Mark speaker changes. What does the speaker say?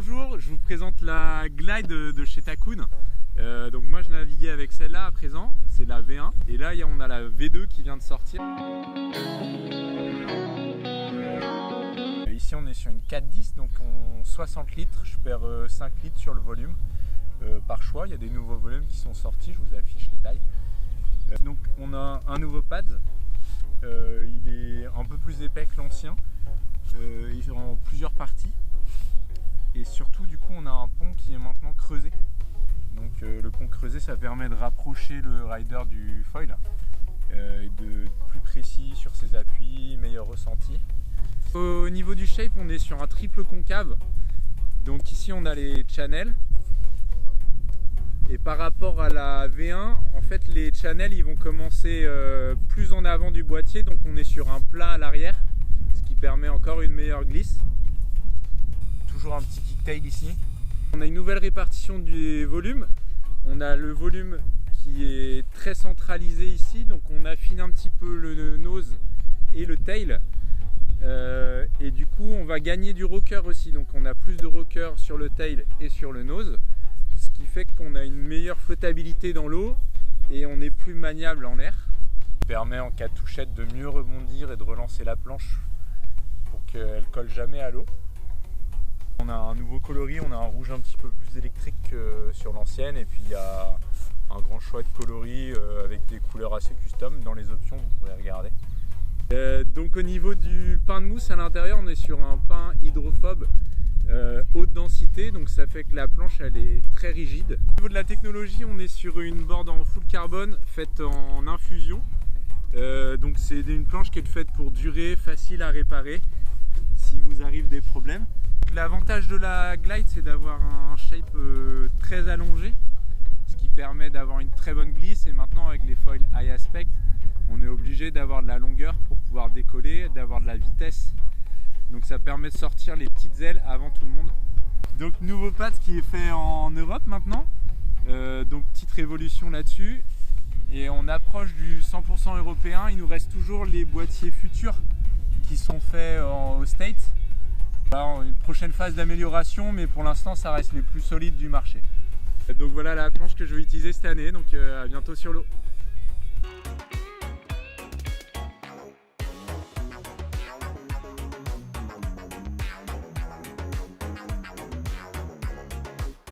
Speaker 1: Bonjour, je vous présente la Glide de chez Takoon. Donc moi je naviguais avec celle-là à présent, c'est la V1 et là on a la V2 qui vient de sortir. Ici on est sur une 410, donc 60 litres, je perds 5 litres sur le volume par choix. Il y a des nouveaux volumes qui sont sortis, je vous affiche les tailles. Donc on a un nouveau pad, il est un peu plus épais que l'ancien, il est en plusieurs parties. Et surtout du coup on a un pont qui est maintenant creusé. Donc le pont creusé ça permet de rapprocher le rider du foil et de plus précis sur ses appuis, meilleur ressenti. Au niveau du shape on est sur un triple concave. Donc ici on a les channels. Et par rapport à la V1, en fait les channels ils vont commencer plus en avant du boîtier. Donc on est sur un plat à l'arrière, ce qui permet encore une meilleure glisse. Toujours un petit kicktail ici. On a une nouvelle répartition du volume. On a le volume qui est très centralisé ici, donc on affine un petit peu le nose et le tail. Et du coup on va gagner du rocker aussi, donc on a plus de rocker sur le tail et sur le nose, ce qui fait qu'on a une meilleure flottabilité dans l'eau et on est plus maniable en l'air. Ça permet en cas de touchette de mieux rebondir et de relancer la planche pour qu'elle colle jamais à l'eau. On a un nouveau coloris, on a un rouge un petit peu plus électrique que sur l'ancienne et puis il y a un grand choix de coloris avec des couleurs assez custom. Dans les options vous pourrez regarder. Donc au niveau du pain de mousse à l'intérieur on est sur un pain hydrophobe haute densité, donc ça fait que la planche elle est très rigide. Au niveau de la technologie on est sur une board en full carbone faite en infusion. Donc c'est une planche qui est faite pour durer, facile à réparer si vous arrive des problèmes. L'avantage de la Glide c'est d'avoir un shape très allongé, ce qui permet d'avoir une très bonne glisse, et maintenant avec les foils high aspect on est obligé d'avoir de la longueur pour pouvoir décoller, d'avoir de la vitesse, donc ça permet de sortir les petites ailes avant tout le monde. Donc nouveau pad qui est fait en Europe maintenant, donc petite révolution là-dessus, et on approche du 100% européen. Il nous reste toujours les boîtiers futurs qui sont faits aux States. Une prochaine phase d'amélioration, mais pour l'instant ça reste les plus solides du marché. Donc voilà la planche que je vais utiliser cette année, donc à bientôt sur l'eau.